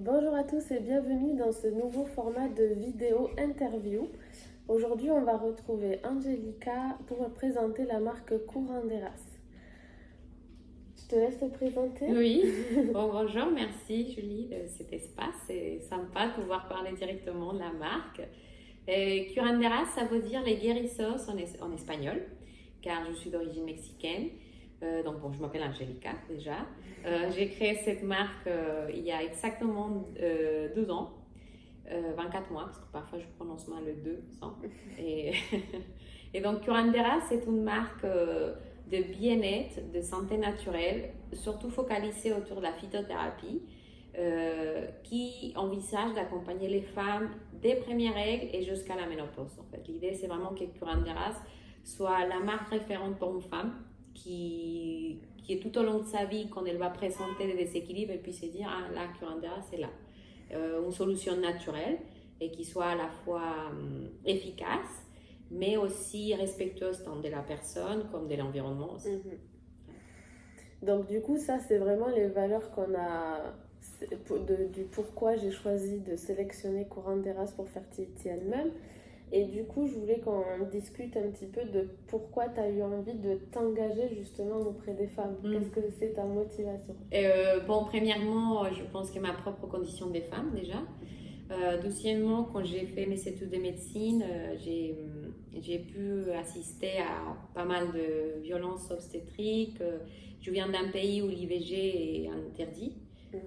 Bonjour à tous et bienvenue dans ce nouveau format de vidéo interview. Aujourd'hui, on va retrouver Angelica pour présenter la marque Curanderas. Je te laisse te présenter. Oui, bonjour, merci Julie de cet espace. C'est sympa de pouvoir parler directement de la marque. Curanderas, ça veut dire les guérissos en espagnol, car je suis d'origine mexicaine. Donc bon, je m'appelle Angelica déjà. J'ai créé cette marque il y a exactement 12 ans, 24 mois, parce que parfois je prononce mal le 2 sans. Et, et donc Curanderas, c'est une marque de bien-être, de santé naturelle, surtout focalisée autour de la phytothérapie, qui envisage d'accompagner les femmes des premières règles et jusqu'à la ménopause. En fait, l'idée, c'est vraiment que Curanderas soit la marque référente pour une femme qui est tout au long de sa vie, quand elle va présenter des déséquilibres, elle puisse se dire, ah là, Curanderas, c'est là. Une solution naturelle et qui soit à la fois efficace, mais aussi respectueuse tant de la personne comme de l'environnement aussi. Donc du coup, ça, c'est vraiment les valeurs qu'on a, du pourquoi j'ai choisi de sélectionner Curanderas pour Fertility elle-même. Et du coup, je voulais qu'on discute un petit peu de pourquoi tu as eu envie de t'engager justement auprès des femmes. Qu'est-ce que c'est ta motivation? Bon, premièrement, je pense que ma propre condition des femmes déjà. Deuxièmement, quand j'ai fait mes études de médecine, j'ai pu assister à pas mal de violences obstétriques. Je viens d'un pays où l'IVG est interdit,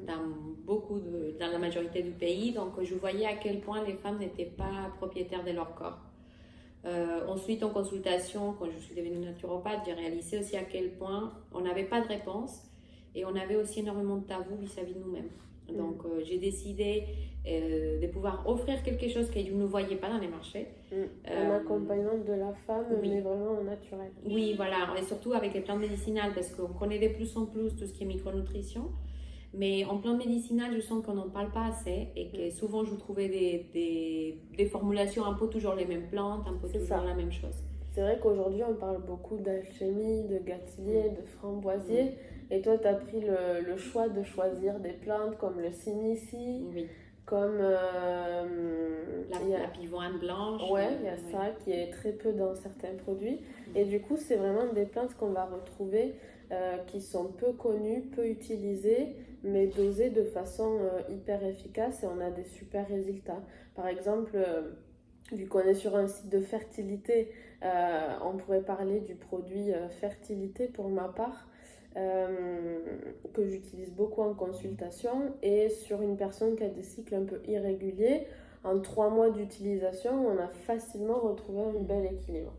dans la majorité du pays. Donc, je voyais à quel point les femmes n'étaient pas propriétaires de leur corps. Ensuite, en consultation, quand je suis devenue naturopathe, j'ai réalisé aussi à quel point on n'avait pas de réponse et on avait aussi énormément de tabous vis-à-vis de nous-mêmes. Donc, j'ai décidé de pouvoir offrir quelque chose que je ne voyais pas dans les marchés. Un accompagnement de la femme, oui. mais vraiment au naturel. Oui, voilà, et surtout avec les plantes médicinales, parce qu'on connaît de plus en plus tout ce qui est micronutrition. Mais en plantes médicinales, je sens qu'on n'en parle pas assez et que souvent je trouvais des formulations un peu toujours les mêmes plantes, un peu toujours la même chose. C'est vrai qu'aujourd'hui, on parle beaucoup d'alchimie, de gâtillier, de framboisier. Et toi, tu as pris le choix de choisir des plantes comme le sinici, comme la pivoine blanche. Ouais, il y a ça qui est très peu dans certains produits. Et du coup, c'est vraiment des plantes qu'on va retrouver qui sont peu connues, peu utilisées, mais dosées de façon hyper efficace et on a des super résultats. Par exemple, vu qu'on est sur un site de fertilité, on pourrait parler du produit fertilité pour ma part. Que j'utilise beaucoup en consultation et sur une personne qui a des cycles un peu irréguliers, en 3 mois d'utilisation, on a facilement retrouvé un bel équilibre.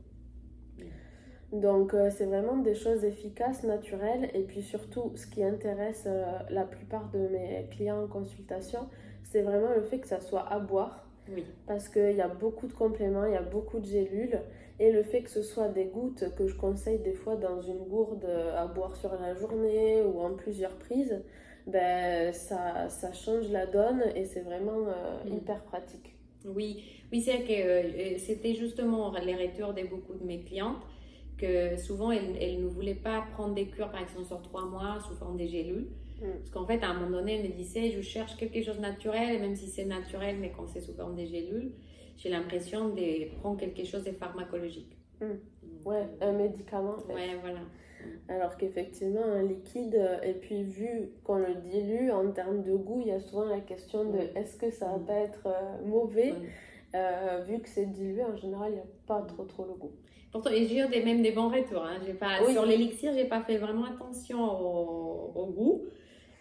Donc c'est vraiment des choses efficaces, naturelles et puis surtout ce qui intéresse la plupart de mes clients en consultation, c'est vraiment le fait que ça soit à boire. Oui. Parce qu'il y a beaucoup de compléments, il y a beaucoup de gélules et le fait que ce soit des gouttes que je conseille des fois dans une gourde à boire sur la journée ou en plusieurs prises, ben, ça change la donne et c'est vraiment hyper pratique. Oui, c'est que c'était justement les retours de beaucoup de mes clientes que souvent elles ne voulaient pas prendre des cures par exemple sur 3 mois sous forme de gélules. Parce qu'en fait, à un moment donné, elle me disait, je cherche quelque chose de naturel, et même si c'est naturel, mais quand c'est sous forme de gélules, j'ai l'impression de prendre quelque chose de pharmacologique. Ouais, un médicament. En fait. Ouais, voilà. Alors qu'effectivement, un liquide, et puis vu qu'on le dilue, en termes de goût, il y a souvent la question de est-ce que ça va pas être mauvais. Vu que c'est dilué, en général, il n'y a pas trop le goût. Pourtant, et j'ai eu même des bons retours. Hein. Sur l'élixir, j'ai pas fait vraiment attention au goût.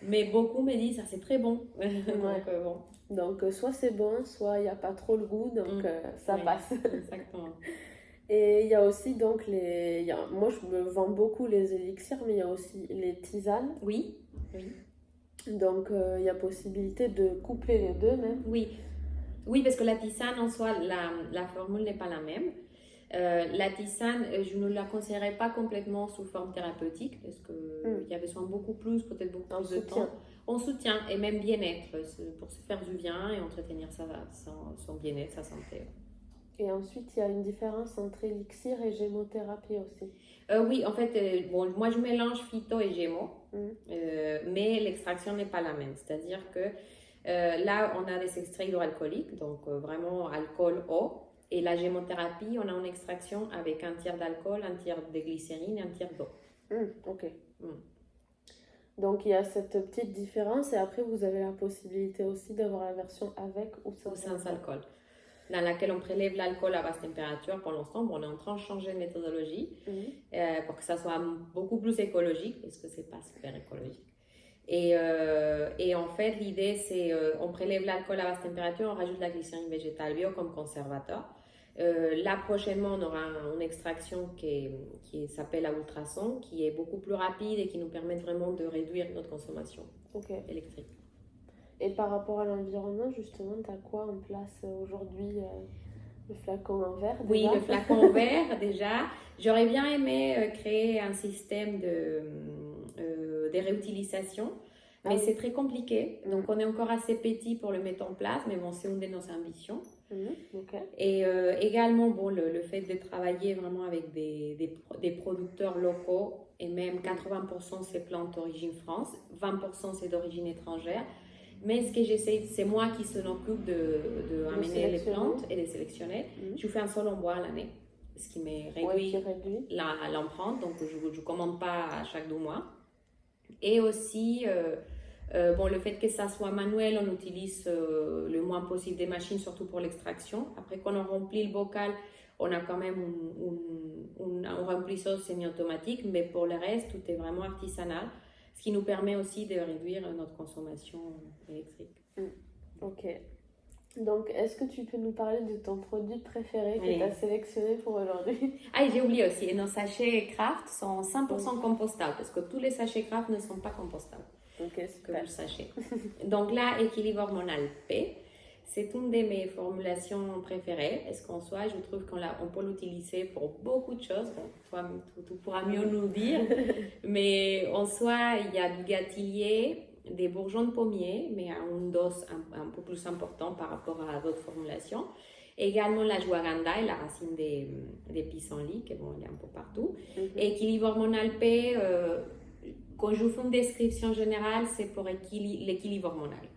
Mais beaucoup me disent, ça c'est très bon. Donc, soit c'est bon, soit il n'y a pas trop le goût, donc ça passe. Exactement. Et il y a aussi donc moi je me vends beaucoup les élixirs, mais il y a aussi les tisanes. Oui. Donc il y a possibilité de coupler les deux même. Oui, parce que la tisane en soi, la formule n'est pas la même. La tisane, je ne la conseillerais pas complètement sous forme thérapeutique parce qu'il y a besoin beaucoup plus, peut-être beaucoup plus de temps. En soutien et même bien-être pour se faire du bien et entretenir son bien-être, sa santé. Et ensuite, il y a une différence entre élixir et gémothérapie aussi. Oui, en fait, moi je mélange phyto et gémo, mais l'extraction n'est pas la même. C'est-à-dire que Là, on a des extraits hydroalcooliques, donc vraiment alcool, eau. Et la gémothérapie, on a une extraction avec un tiers d'alcool, un tiers de glycérine et un tiers d'eau. Ok. Mm. Donc il y a cette petite différence et après vous avez la possibilité aussi d'avoir la version avec ou Ou sans sans alcool. Dans laquelle on prélève l'alcool à basse température pour l'instant. Bon, on est en train de changer de méthodologie pour que ça soit beaucoup plus écologique, parce que c'est pas super écologique. Et en fait, l'idée, c'est on prélève l'alcool à basse température, on rajoute la glycérine végétale bio comme conservateur. Là, prochainement, on aura une extraction qui s'appelle à ultrasons, qui est beaucoup plus rapide et qui nous permet vraiment de réduire notre consommation électrique. Et par rapport à l'environnement, justement, tu as quoi en place aujourd'hui le flacon en verre déjà? Oui, le flacon en verre déjà. J'aurais bien aimé créer un système de réutilisation, mais c'est très compliqué. Donc, on est encore assez petit pour le mettre en place, mais bon, c'est une de nos ambitions. Et également, bon, le fait de travailler vraiment avec des producteurs locaux, et même 80% c'est plantes d'origine France, 20% c'est d'origine étrangère. Mais ce que j'essaie, c'est moi qui s'en occupe de amener les plantes et de les sélectionner. Je fais un seul en bois à l'année, ce qui me réduit l'empreinte, donc je ne commande pas à chaque 2 mois. Et aussi, bon, le fait que ça soit manuel, on utilise le moins possible des machines, surtout pour l'extraction. Après, quand on remplit le bocal, on a quand même un remplissage semi-automatique, mais pour le reste, tout est vraiment artisanal. Ce qui nous permet aussi de réduire notre consommation électrique. Ok. Donc, est-ce que tu peux nous parler de ton produit préféré que tu as sélectionné pour aujourd'hui? Ah, j'ai oublié aussi, nos sachets Kraft sont 100% compostables, parce que tous les sachets Kraft ne sont pas compostables. Ok, super. Que vous sachiez. Donc là, équilibre hormonal P, c'est une de mes formulations préférées. Est-ce qu'en soi, je trouve qu'on peut l'utiliser pour beaucoup de choses. Bon, toi, tu pourras mieux nous dire. Mais en soi, il y a du gâtillier, des bourgeons de pommier, mais à une dose un peu plus importante par rapport à d'autres formulations. Également la ashwagandha et la racine des pissenlits, qui bon, elle est un peu partout. Équilibre hormonal P, quand je vous fais une description générale, c'est pour l'équilibre hormonal.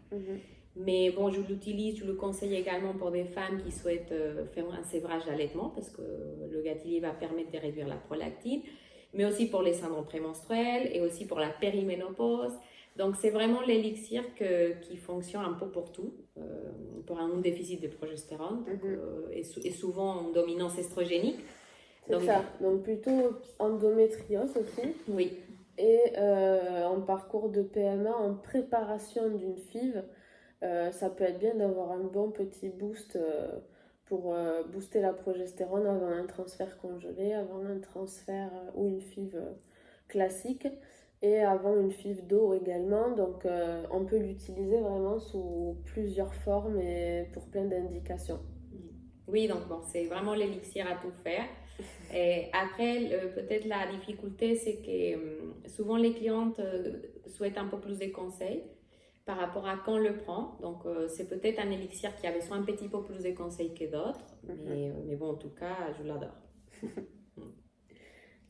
Mais bon, je l'utilise, je le conseille également pour des femmes qui souhaitent faire un sévrage d'allaitement, parce que le gâtillier va permettre de réduire la prolactine, mais aussi pour les syndromes prémenstruels et aussi pour la périménopause. Donc, c'est vraiment l'élixir qui fonctionne un peu pour tout, pour un déficit de progestérone et souvent en dominance estrogénique. C'est ça, donc plutôt endométriose aussi. Oui. Et en parcours de PMA, en préparation d'une FIV, ça peut être bien d'avoir un bon petit boost pour booster la progestérone avant un transfert congelé, avant un transfert ou une FIV classique et avant une FIV d'eau également. Donc on peut l'utiliser vraiment sous plusieurs formes et pour plein d'indications. Oui, donc bon, c'est vraiment l'élixir à tout faire. Et après, peut-être la difficulté, c'est que souvent les clientes souhaitent un peu plus de conseils par rapport à quand on le prend. Donc, c'est peut-être un élixir qui a besoin un petit peu plus de conseils que d'autres. Mais bon, en tout cas, je l'adore.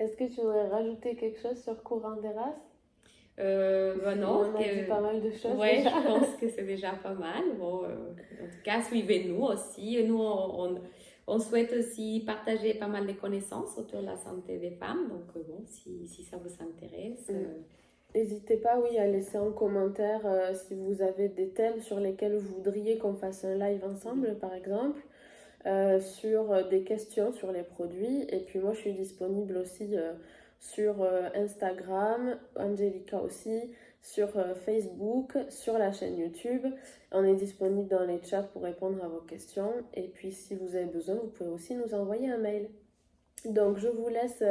Est-ce que tu voudrais rajouter quelque chose sur Courant des Races? Non. On a dit pas mal de choses. Oui, je pense que c'est déjà pas mal. Bon, en tout cas, suivez-nous aussi. Nous, on souhaite aussi partager pas mal de connaissances autour de la santé des femmes. Donc, bon, si ça vous intéresse... N'hésitez pas, oui, à laisser en commentaire si vous avez des thèmes sur lesquels vous voudriez qu'on fasse un live ensemble, par exemple, sur des questions sur les produits. Et puis moi, je suis disponible aussi sur Instagram, Angelica aussi, sur Facebook, sur la chaîne YouTube. On est disponible dans les chats pour répondre à vos questions. Et puis, si vous avez besoin, vous pouvez aussi nous envoyer un mail. Donc, je vous laisse...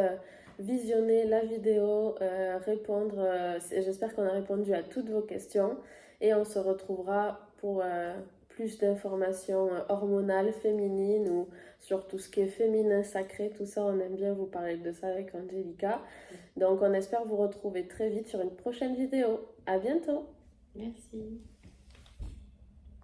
visionner la vidéo, répondre. J'espère qu'on a répondu à toutes vos questions et on se retrouvera pour plus d'informations hormonales, féminines ou sur tout ce qui est féminin sacré. Tout ça, on aime bien vous parler de ça avec Angelica. Donc, on espère vous retrouver très vite sur une prochaine vidéo. À bientôt. Merci.